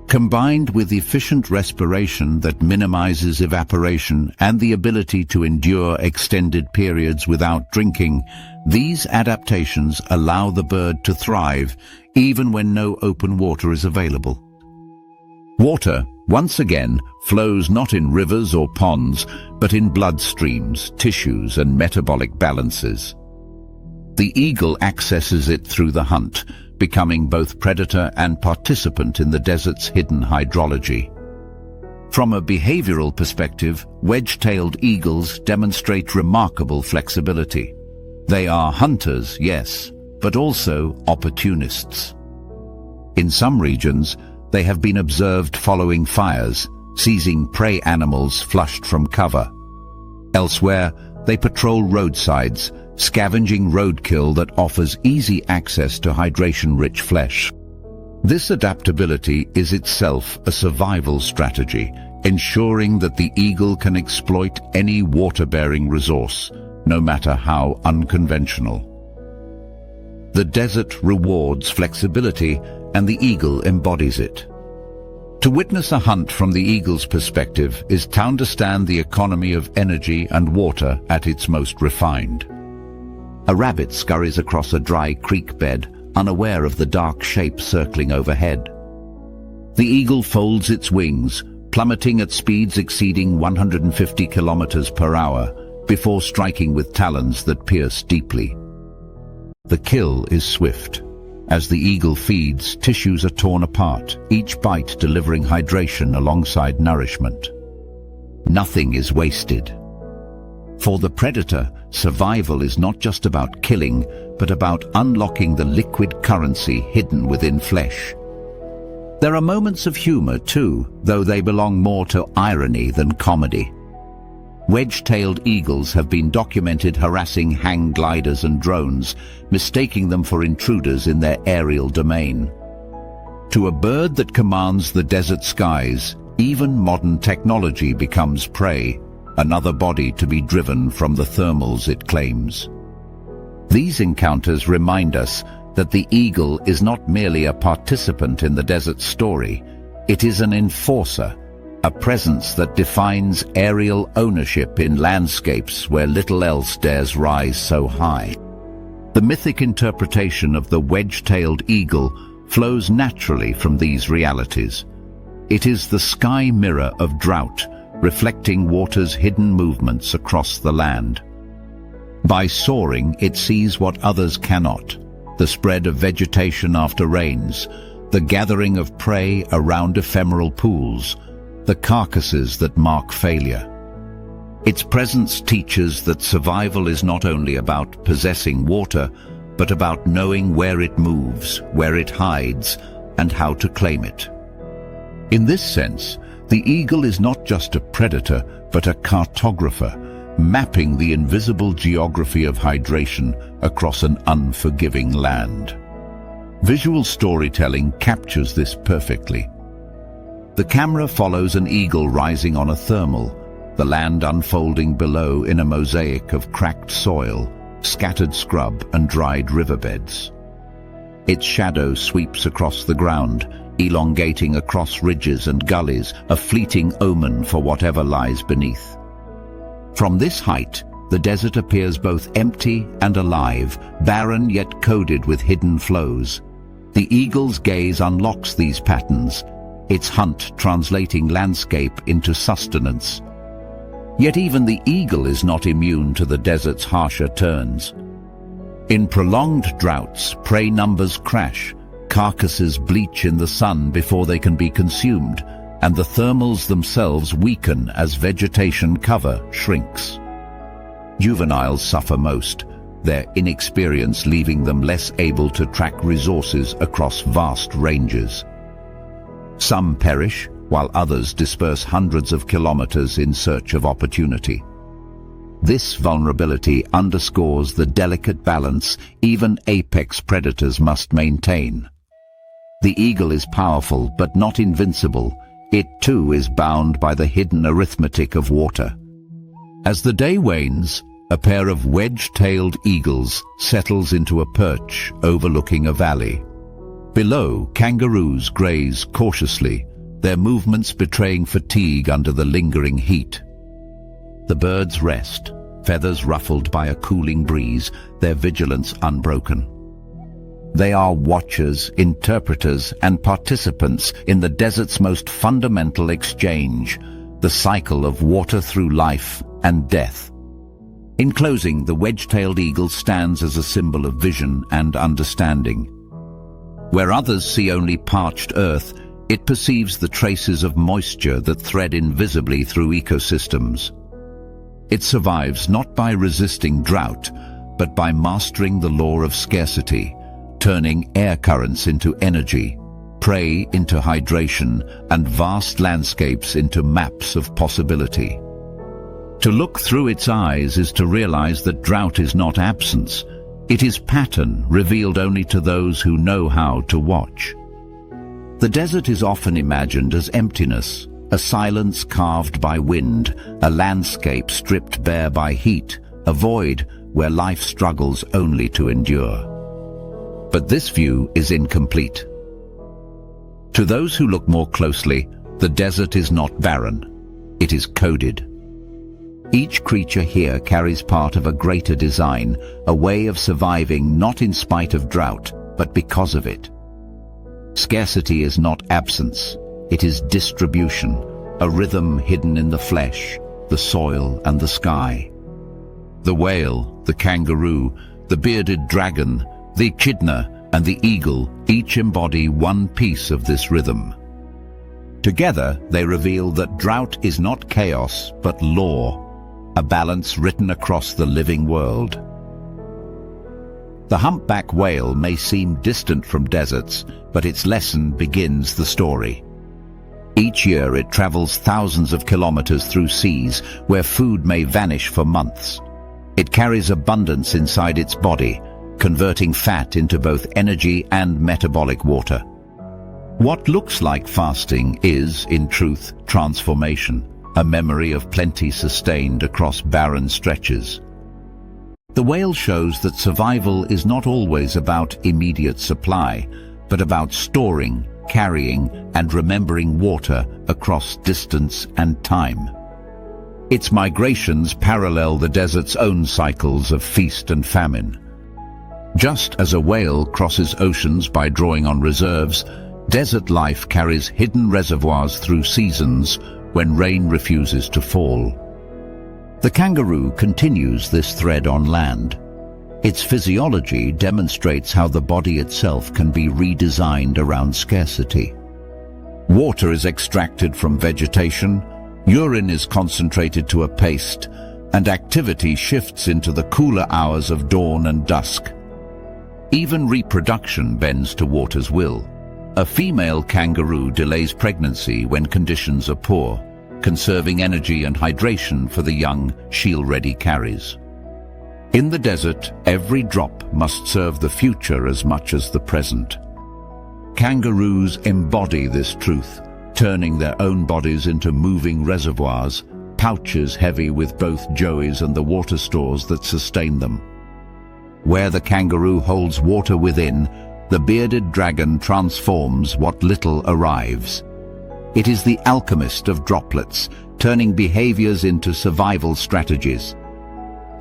Combined with efficient respiration that minimizes evaporation and the ability to endure extended periods without drinking, these adaptations allow the bird to thrive even when no open water is available. Water, once again, flows not in rivers or ponds, but in bloodstreams, tissues, and metabolic balances. The eagle accesses it through the hunt, becoming both predator and participant in the desert's hidden hydrology. From a behavioral perspective, wedge-tailed eagles demonstrate remarkable flexibility. They are hunters, yes, but also opportunists. In some regions, they have been observed following fires, seizing prey animals flushed from cover. Elsewhere, they patrol roadsides, scavenging roadkill that offers easy access to hydration-rich flesh. This adaptability is itself a survival strategy, ensuring that the eagle can exploit any water-bearing resource, no matter how unconventional. The desert rewards flexibility, and the eagle embodies it. To witness a hunt from the eagle's perspective is to understand the economy of energy and water at its most refined. A rabbit scurries across a dry creek bed, unaware of the dark shape circling overhead. The eagle folds its wings, plummeting at speeds exceeding 150 kilometers per hour, before striking with talons that pierce deeply. The kill is swift. As the eagle feeds, tissues are torn apart, each bite delivering hydration alongside nourishment. Nothing is wasted. For the predator, survival is not just about killing, but about unlocking the liquid currency hidden within flesh. There are moments of humor too, though they belong more to irony than comedy. Wedge-tailed eagles have been documented harassing hang gliders and drones, mistaking them for intruders in their aerial domain. To a bird that commands the desert skies, even modern technology becomes prey, another body to be driven from the thermals it claims. These encounters remind us that the eagle is not merely a participant in the desert story, it is an enforcer, a presence that defines aerial ownership in landscapes where little else dares rise so high. The mythic interpretation of the wedge-tailed eagle flows naturally from these realities. It is the sky mirror of drought, reflecting water's hidden movements across the land. By soaring, it sees what others cannot: the spread of vegetation after rains, the gathering of prey around ephemeral pools, the carcasses that mark failure. Its presence teaches that survival is not only about possessing water, but about knowing where it moves, where it hides, and how to claim it. In this sense, the eagle is not just a predator, but a cartographer, mapping the invisible geography of hydration across an unforgiving land. Visual storytelling captures this perfectly. The camera follows an eagle rising on a thermal, the land unfolding below in a mosaic of cracked soil, scattered scrub, and dried riverbeds. Its shadow sweeps across the ground, elongating across ridges and gullies, a fleeting omen for whatever lies beneath. From this height, the desert appears both empty and alive, barren yet coded with hidden flows. The eagle's gaze unlocks these patterns, its hunt translating landscape into sustenance. Yet even the eagle is not immune to the desert's harsher turns. In prolonged droughts, prey numbers crash, carcasses bleach in the sun before they can be consumed, and the thermals themselves weaken as vegetation cover shrinks. Juveniles suffer most, their inexperience leaving them less able to track resources across vast ranges. Some perish, while others disperse hundreds of kilometers in search of opportunity. This vulnerability underscores the delicate balance even apex predators must maintain. The eagle is powerful but not invincible. It too is bound by the hidden arithmetic of water. As the day wanes, a pair of wedge-tailed eagles settles into a perch overlooking a valley. Below, kangaroos graze cautiously, their movements betraying fatigue under the lingering heat. The birds rest, feathers ruffled by a cooling breeze, their vigilance unbroken. They are watchers, interpreters, and participants in the desert's most fundamental exchange, the cycle of water through life and death. In closing, the wedge-tailed eagle stands as a symbol of vision and understanding. Where others see only parched earth, it perceives the traces of moisture that thread invisibly through ecosystems. It survives not by resisting drought, but by mastering the law of scarcity, turning air currents into energy, prey into hydration, and vast landscapes into maps of possibility. To look through its eyes is to realize that drought is not absence. It is pattern revealed only to those who know how to watch. The desert is often imagined as emptiness, a silence carved by wind, a landscape stripped bare by heat, a void where life struggles only to endure. But this view is incomplete. To those who look more closely, the desert is not barren. It is coded. Each creature here carries part of a greater design, a way of surviving not in spite of drought, but because of it. Scarcity is not absence, it is distribution, a rhythm hidden in the flesh, the soil and the sky. The whale, the kangaroo, the bearded dragon, the echidna and the eagle each embody one piece of this rhythm. Together they reveal that drought is not chaos but law, a balance written across the living world. The humpback whale may seem distant from deserts, but its lesson begins the story. Each year it travels thousands of kilometers through seas where food may vanish for months. It carries abundance inside its body, converting fat into both energy and metabolic water. What looks like fasting is, in truth, transformation, a memory of plenty sustained across barren stretches. The whale shows that survival is not always about immediate supply, but about storing, carrying, and remembering water across distance and time. Its migrations parallel the desert's own cycles of feast and famine. Just as a whale crosses oceans by drawing on reserves, desert life carries hidden reservoirs through seasons when rain refuses to fall. The kangaroo continues this thread on land. Its physiology demonstrates how the body itself can be redesigned around scarcity. Water is extracted from vegetation, urine is concentrated to a paste, and activity shifts into the cooler hours of dawn and dusk. Even reproduction bends to water's will. A female kangaroo delays pregnancy when conditions are poor, conserving energy and hydration for the young she already carries. In the desert, every drop must serve the future as much as the present. Kangaroos embody this truth, turning their own bodies into moving reservoirs, pouches heavy with both joeys and the water stores that sustain them. Where the kangaroo holds water within, the bearded dragon transforms what little arrives. It is the alchemist of droplets, turning behaviors into survival strategies.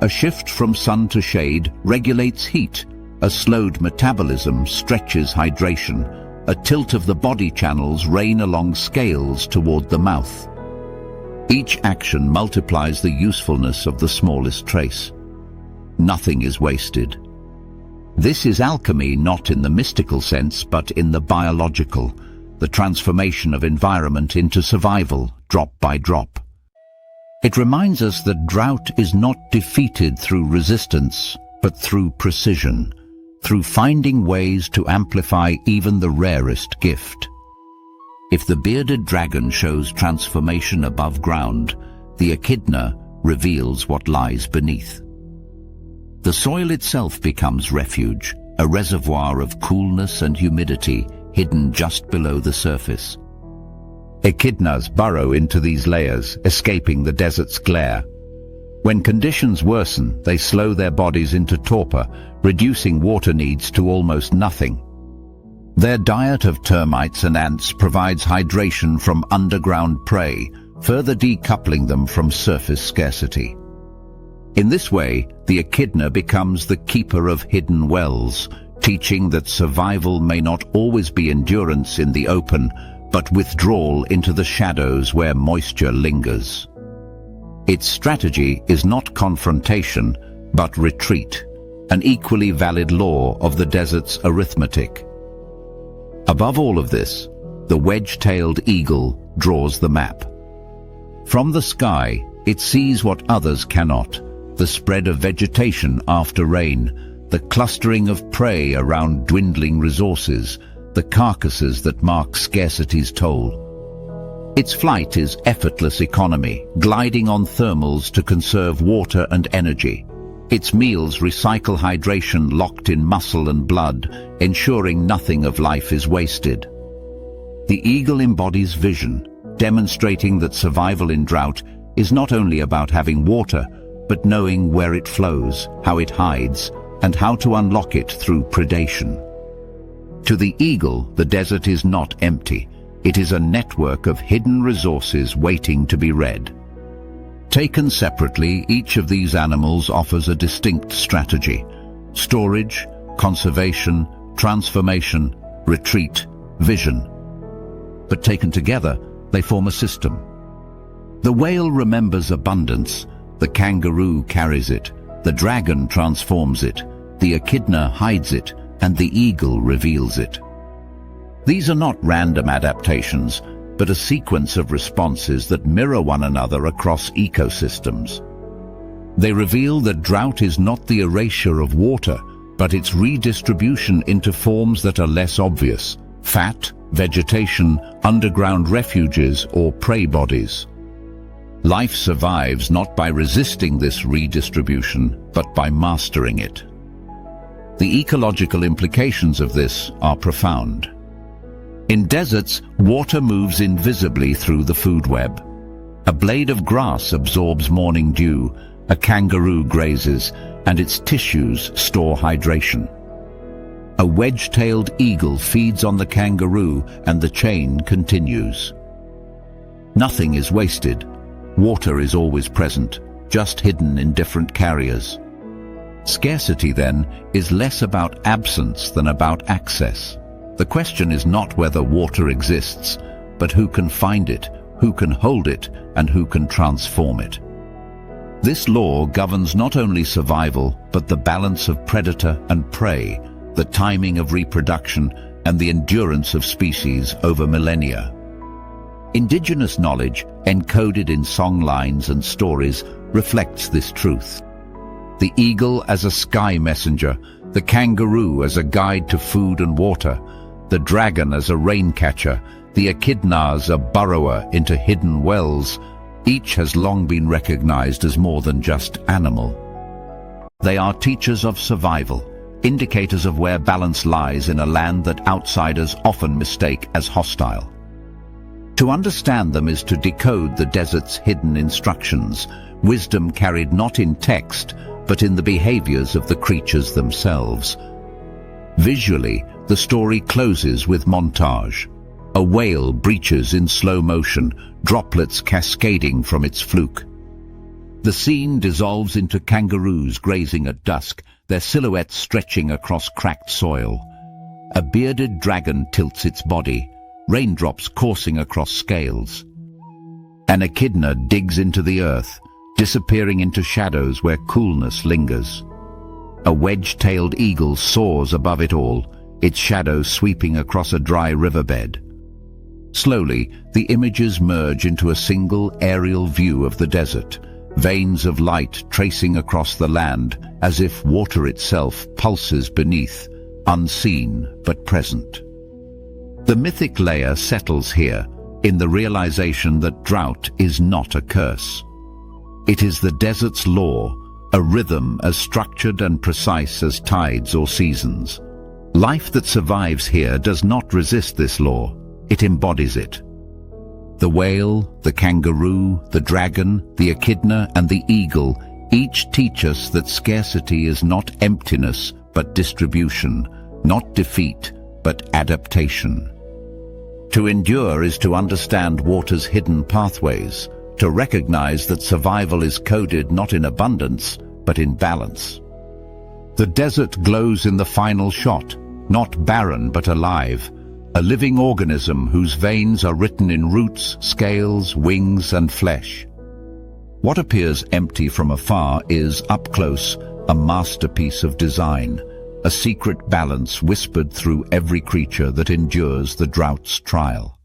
A shift from sun to shade regulates heat, a slowed metabolism stretches hydration, a tilt of the body channels rain along scales toward the mouth. Each action multiplies the usefulness of the smallest trace. Nothing is wasted. This is alchemy not in the mystical sense, but in the biological, the transformation of environment into survival, drop by drop. It reminds us that drought is not defeated through resistance, but through precision, through finding ways to amplify even the rarest gift. If the bearded dragon shows transformation above ground, the echidna reveals what lies beneath. The soil itself becomes refuge, a reservoir of coolness and humidity hidden just below the surface. Echidnas burrow into these layers, escaping the desert's glare. When conditions worsen, they slow their bodies into torpor, reducing water needs to almost nothing. Their diet of termites and ants provides hydration from underground prey, further decoupling them from surface scarcity. In this way, the echidna becomes the keeper of hidden wells, teaching that survival may not always be endurance in the open, but withdrawal into the shadows where moisture lingers. Its strategy is not confrontation, but retreat, an equally valid law of the desert's arithmetic. Above all of this, the wedge-tailed eagle draws the map. From the sky, it sees what others cannot: the spread of vegetation after rain, the clustering of prey around dwindling resources, the carcasses that mark scarcity's toll. Its flight is effortless economy, gliding on thermals to conserve water and energy. Its meals recycle hydration locked in muscle and blood, ensuring nothing of life is wasted. The eagle embodies vision, demonstrating that survival in drought is not only about having water, but knowing where it flows, how it hides, and how to unlock it through predation. To the eagle, the desert is not empty. It is a network of hidden resources waiting to be read. Taken separately, each of these animals offers a distinct strategy: storage, conservation, transformation, retreat, vision. But taken together, they form a system. The whale remembers abundance, the kangaroo carries it, the dragon transforms it, the echidna hides it, and the eagle reveals it. These are not random adaptations, but a sequence of responses that mirror one another across ecosystems. They reveal that drought is not the erasure of water, but its redistribution into forms that are less obvious: fat, vegetation, underground refuges, or prey bodies. Life survives not by resisting this redistribution, but by mastering it. The ecological implications of this are profound. In deserts, water moves invisibly through the food web. A blade of grass absorbs morning dew, a kangaroo grazes, and its tissues store hydration. A wedge-tailed eagle feeds on the kangaroo, and the chain continues. Nothing is wasted. Water is always present, just hidden in different carriers. Scarcity, then, is less about absence than about access. The question is not whether water exists, but who can find it, who can hold it, and who can transform it. This law governs not only survival, but the balance of predator and prey, the timing of reproduction, and the endurance of species over millennia. Indigenous knowledge, encoded in songlines and stories, reflects this truth. The eagle as a sky messenger, the kangaroo as a guide to food and water, the dragon as a rain catcher, the echidna as a burrower into hidden wells, each has long been recognized as more than just animal. They are teachers of survival, indicators of where balance lies in a land that outsiders often mistake as hostile. To understand them is to decode the desert's hidden instructions, wisdom carried not in text, but in the behaviors of the creatures themselves. Visually, the story closes with montage. A whale breaches in slow motion, droplets cascading from its fluke. The scene dissolves into kangaroos grazing at dusk, their silhouettes stretching across cracked soil. A bearded dragon tilts its body, raindrops coursing across scales. An echidna digs into the earth, disappearing into shadows where coolness lingers. A wedge-tailed eagle soars above it all, its shadow sweeping across a dry riverbed. Slowly, the images merge into a single aerial view of the desert, veins of light tracing across the land as if water itself pulses beneath, unseen but present. The mythic layer settles here, in the realization that drought is not a curse. It is the desert's law, a rhythm as structured and precise as tides or seasons. Life that survives here does not resist this law, it embodies it. The whale, the kangaroo, the dragon, the echidna, and the eagle each teach us that scarcity is not emptiness, but distribution, not defeat, but but adaptation. To endure is to understand water's hidden pathways, to recognize that survival is coded not in abundance, but in balance. The desert glows in the final shot, not barren but alive, a living organism whose veins are written in roots, scales, wings, and flesh. What appears empty from afar is, up close, a masterpiece of design, a secret balance whispered through every creature that endures the drought's trial.